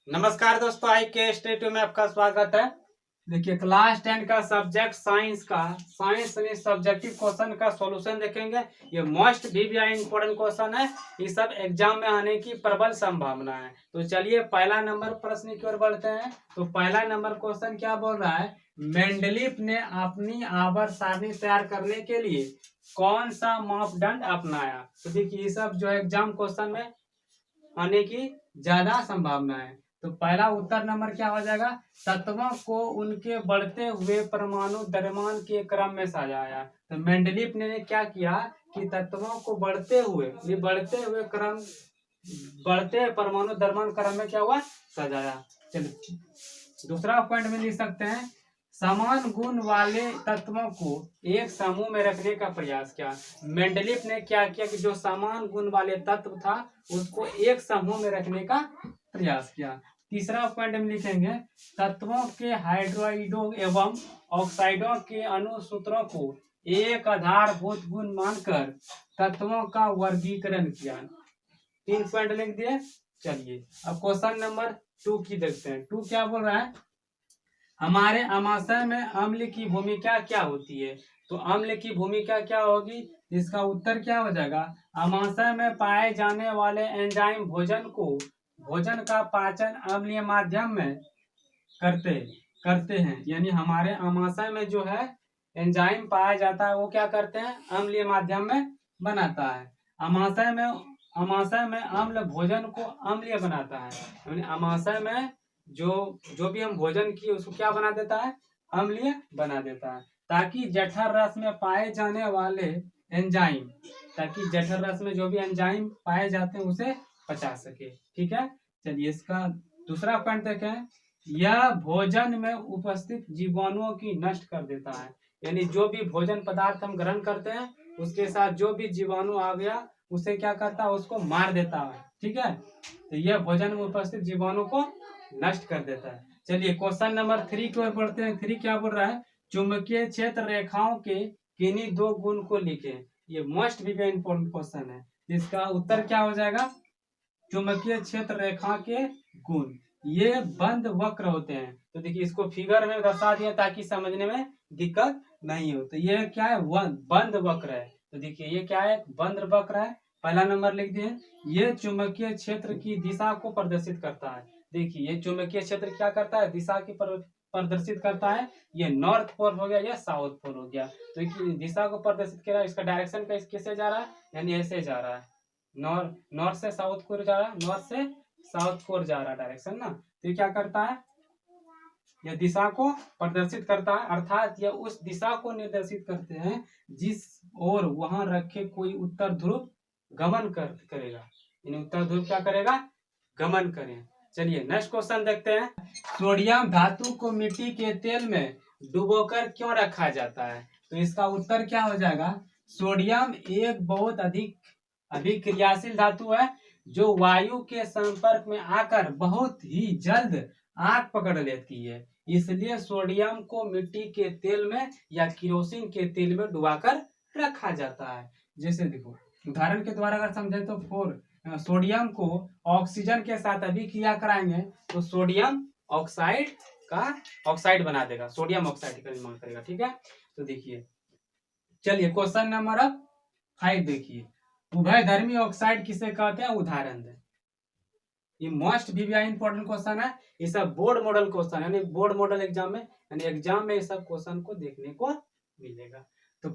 नमस्कार दोस्तों, आई के स्टेडियो में आपका स्वागत है। देखिए, क्लास 10 का सब्जेक्ट साइंस में सब्जेक्टिव क्वेश्चन का सॉल्यूशन देखेंगे। ये मोस्ट वीवीआई इंपॉर्टेंट क्वेश्चन है। ये सब एग्जाम में आने की प्रबल संभावना है। तो चलिए पहला नंबर प्रश्न की ओर बढ़ते हैं। तो पहला नंबर क्वेश्चन क्या बोल रहा है, मेंडलीफ ने अपनी आवर्त सारणी तैयार करने के लिए कौन सा मापदंड अपनाया। तो देखिए, ये सब जो एग्जाम क्वेश्चन में आने की ज्यादा संभावना है। तो पहला उत्तर नंबर क्या हो जाएगा, तत्वों को उनके बढ़ते हुए परमाणु द्रव्यमान के क्रम में सजाया। तो मेंडलीफ ने क्या किया कि तत्वों को बढ़ते हुए क्रम, बढ़ते परमाणु द्रव्यमान क्रम में क्या हुआ, सजाया। चलिए दूसरा पॉइंट में लिख सकते हैं, समान गुण वाले तत्वों को एक समूह में रखने का प्रयास किया। मेंडलीफ ने क्या किया कि जो समान गुण वाले तत्व था उसको एक समूह में रखने का प्रयास किया। तीसरा पॉइंट में लिखेंगे, तत्वों के हाइड्रोइडों एवं ऑक्साइडों के अणुसूत्रों को एक आधारभूत गुण मानकर तत्वों का वर्गीकरण किया। 3 पॉइंट लिख दिए। चलिए अब क्वेश्चन नंबर 2 की देखते हैं। 2 क्या बोल रहा है, हमारे आमाशय में अम्ल की भूमिका क्या होती है। तो अम्ल की भूमिका क्या होगी, इसका उत्तर क्या हो जाएगा, आमाशय में पाए जाने वाले एंजाइम भोजन का पाचन अम्लीय माध्यम में करते हैं। यानी हमारे आमाशय में जो है एंजाइम पाया जाता है वो क्या करते हैं, अम्लीय माध्यम में बनाता है। आमाशय में अम्ल भोजन को अम्लीय बनाता है। यानी आमाशय में जो भी हम भोजन किए उसको क्या बना देता है, अम्लीय बना देता है, ताकि जठर रस में पाए जाने वाले एंजाइम जो भी एंजाइम पाए जाते हैं उसे पचा सके। ठीक है, चलिए इसका दूसरा पॉइंट देखें, यह भोजन में उपस्थित जीवाणुओं की नष्ट कर देता है। यानी जो भी भोजन पदार्थ हम ग्रहण करते हैं उसके साथ जो भी जीवाणु आ गया उसे क्या करता है, उसको मार देता है। ठीक है, तो यह भोजन में उपस्थित जीवाणु को नष्ट कर देता है। चलिए क्वेश्चन नंबर 3 की ओर बढ़ते हैं। 3 क्या बोल रहा है, चुंबकीय क्षेत्र रेखाओं के किन्हीं 2 गुण को लिखें। ये मोस्ट इंपॉर्टेंट क्वेश्चन है। इसका उत्तर क्या हो जाएगा, चुंबकीय क्षेत्र रेखा के गुण ये बंद वक्र होते हैं। तो देखिए इसको फिगर में दर्शा दिया ताकि समझने में दिक्कत नहीं हो। तो ये क्या है, बंद वक्र है। तो देखिए ये क्या है, बंद वक्र है। पहला नंबर लिख दिए, ये चुंबकीय क्षेत्र की दिशा को प्रदर्शित करता है। देखिए ये चुंबकीय क्षेत्र क्या करता है, दिशा की प्रदर्शित करता है। ये नॉर्थ पोल हो गया या साउथ पोल हो गया। तो दिशा को प्रदर्शित कर रहा है, इसका डायरेक्शन कैसे जा रहा है, यानी ऐसे जा रहा है। नॉर्थ से साउथ को जा रहा है, नॉर्थ से साउथ को जा रहा है डायरेक्शन ना। तो ये क्या करता है, यह दिशा को प्रदर्शित करता है, अर्थात यह उस दिशा को निर्देशित करते हैं जिस ओर वहां रखे कोई उत्तर ध्रुव गमन करेगा। यानी उत्तर ध्रुव क्या करेगा, गमन करें। चलिए नेक्स्ट क्वेश्चन देखते हैं, सोडियम धातु को मिट्टी के तेल में डुबोकर क्यों रखा जाता है। तो इसका उत्तर क्या हो जाएगा, सोडियम एक बहुत अधिक अभिक्रियाशील धातु है जो वायु के संपर्क में आकर बहुत ही जल्द आग पकड़ लेती है। इसलिए सोडियम को मिट्टी के तेल में या किरोसिन के तेल में डुबाकर रखा जाता है। जैसे देखो उदाहरण के द्वारा अगर समझे तो सोडियम को ऑक्सीजन के साथ अभिक्रिया कराएंगे तो सोडियम ऑक्साइड बना देगा, सोडियम ऑक्साइड का निर्माण करेगा। ठीक है, तो देखिए चलिए क्वेश्चन नंबर 5 देखिए, उभयधर्मी ऑक्साइड किसे कहते हैं, उदाहरण दें। ये मोस्ट वीवीआई इंपॉर्टेंट क्वेश्चन है। ये सब बोर्ड मॉडल क्वेश्चन है, बोर्ड मॉडल एग्जाम में, यानी एग्जाम में ये सब क्वेश्चन को देखने को मिलेगा। तो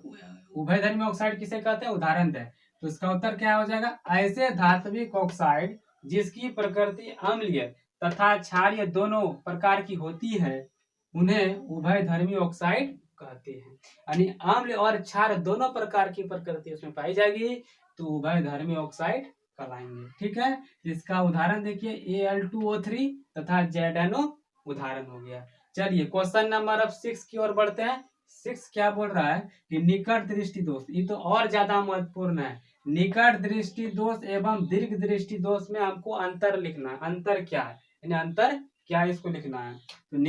उभयधर्मी ऑक्साइड किसे कहते हैं, उदाहरण दें। तो इसका उत्तर क्या हो जाएगा, ऐसे धात्विक ऑक्साइड जिसकी प्रकृति अम्लीय तथा क्षारीय दोनों प्रकार की होती है उन्हें उभयधर्मी ऑक्साइड कहते हैं। यानी अम्ल और क्षार दोनों प्रकार की प्रकृति उसमें पाई जाएगी तो उभयधर्मी ऑक्साइड कहलाएंगे। ठीक है, इसका उदाहरण देखिए Al2O3 तथा ZNO उदाहरण हो गया। चलिए क्वेश्चन नंबर अब 6 की ओर बढ़ते हैं। 6 क्या बोल रहा है कि निकट दृष्टि दोष, ये तो और ज्यादा महत्वपूर्ण है। निकट दृष्टि दोष एवं दीर्घ दृष्टि दोष में हमको अंतर लिखना है। अंतर क्या है, यानी अंतर क्या है इसको लिखना है।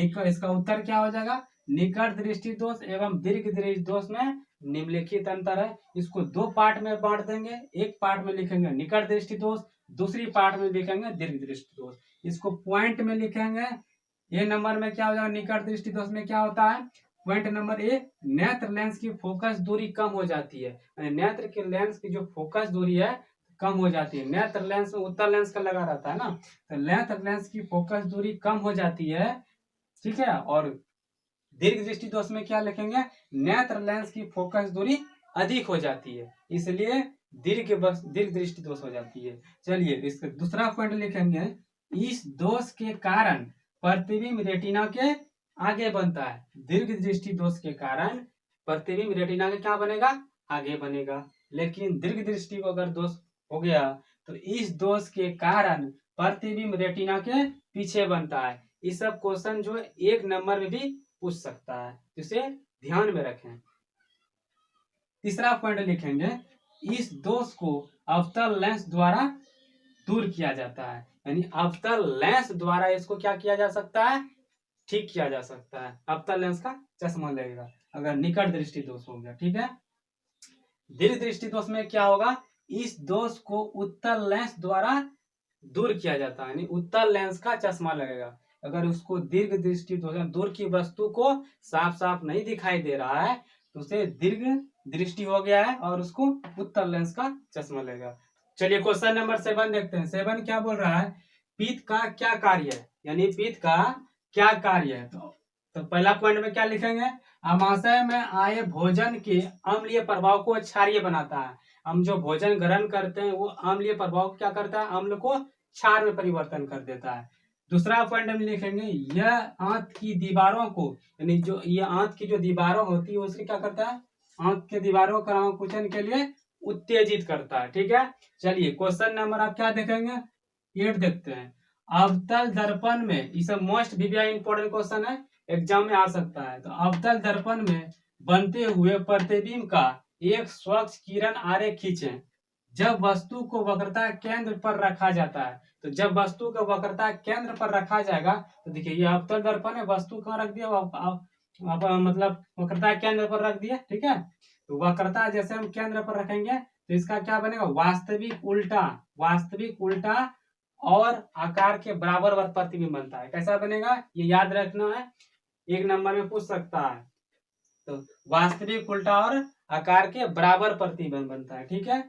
तो इसका उत्तर क्या हो जाएगा, निकट दृष्टि दोष एवं दीर्घ दृष्टि दोष में निम्नलिखित अंतर है। इसको 2 पार्ट में बांट देंगे, एक पार्ट में लिखेंगे निकट दृष्टि दोष, दूसरी पार्ट में लिखेंगे दीर्घ दृष्टि दोष। इसको पॉइंट में लिखेंगे। ए नंबर में क्या हो जाएगा, निकट दृष्टि दोष में क्या होता है, पॉइंट नंबर ए, नेत्र लेंस की फोकस दूरी कम हो जाती है, यानी नेत्र के लेंस की जो फोकस दूरी है कम हो जाती है। नेत्र लेंस में उत्तल लेंस का लगा रहता है ना, तो नेत्र लेंस की फोकस दूरी कम हो जाती है, ठीक है। और दीर्घ दृष्टि दोष में क्या लिखेंगे, नेत्र लेंस की फोकस दूरी अधिक हो जाती है, इसलिए दीर्घ दृष्टि दोष हो जाती है। चलिए इसका दूसरा पॉइंट लिखेंगे, इस दोष के कारण प्रतिबिंब रेटिना के आगे बनता है। दीर्घ दृष्टि दोष के कारण प्रतिबिंब रेटिना के क्या बनेगा, आगे बनेगा। लेकिन दीर्घ दृष्टि को अगर दोष हो गया तो इस दोष के कारण प्रतिबिंब रेटिना के पीछे बनता है। ये सब क्वेश्चन जो एक नंबर में भी पूछ सकता है, इसे ध्यान में रखें। तीसरा पॉइंट लिखेंगे, इस दोष को अवतल लेंस द्वारा दूर किया जाता है, यानी अवतल लेंस द्वारा इसको क्या किया जा सकता है, ठीक किया जा सकता है। अवतल लेंस का चश्मा लगेगा अगर निकट दृष्टि दोष हो गया, ठीक है। दीर्घ दृष्टि दोष में क्या होगा, इस दोष को उत्तल लेंस द्वारा दूर किया जाता है, यानी उत्तल लेंस का चश्मा लगेगा। अगर उसको दीर्घ दृष्टि दोष, दूर की वस्तु को साफ साफ नहीं दिखाई दे रहा है तो उसे दीर्घ दृष्टि हो गया है और उसको उत्तल लेंस का चश्मा लगेगा। चलिए क्वेश्चन नंबर 7 देखते हैं। 7 क्या बोल रहा है, पित्त का क्या कार्य है, यानी पित्त का क्या कार्य है। तो पहला पॉइंट में क्या लिखेंगे, आमाशय में आए भोजन के अम्लीय प्रभाव को क्षारीय बनाता है। हम जो भोजन ग्रहण करते हैं वो अम्लीय प्रभाव क्या करता है, अम्ल को क्षार में परिवर्तन कर देता है। दूसरा पॉइंट हम लिखेंगे, यह आंत की दीवारों को, यानी जो ये आंत की जो दीवारों होती है उसके क्या करता है, आंत के दीवारों का कुचन के लिए उत्तेजित करता है, ठीक है। चलिए क्वेश्चन नंबर आप क्या देखेंगे, 8 देखते हैं। अवतल दर्पण में, ये सब मोस्ट इंपॉर्टेंट क्वेश्चन है, एग्जाम में आ सकता है। तो अवतल दर्पण में बनते हुए प्रतिबिंब का एक स्वच्छ किरण आरेख खींचें। जब वस्तु को वक्रता केंद्र पर रखा जाता है, तो जब वस्तु को वक्रता केंद्र पर रखा जाएगा, तो देखिए ये अवतल दर्पण है, वस्तु कहाँ रख दिया, मतलब वक्रता केंद्र पर रख दिया, ठीक है। तो वक्रता जैसे हम केंद्र पर रखेंगे तो इसका क्या बनेगा, वास्तविक उल्टा, वास्तविक उल्टा और आकार के बराबर प्रतिबिंब बनता है। कैसा बनेगा ये याद रखना है, एक नंबर में पूछ सकता है। तो वास्तविक उल्टा और आकार के बराबर प्रतिबिंब बनता है, ठीक है।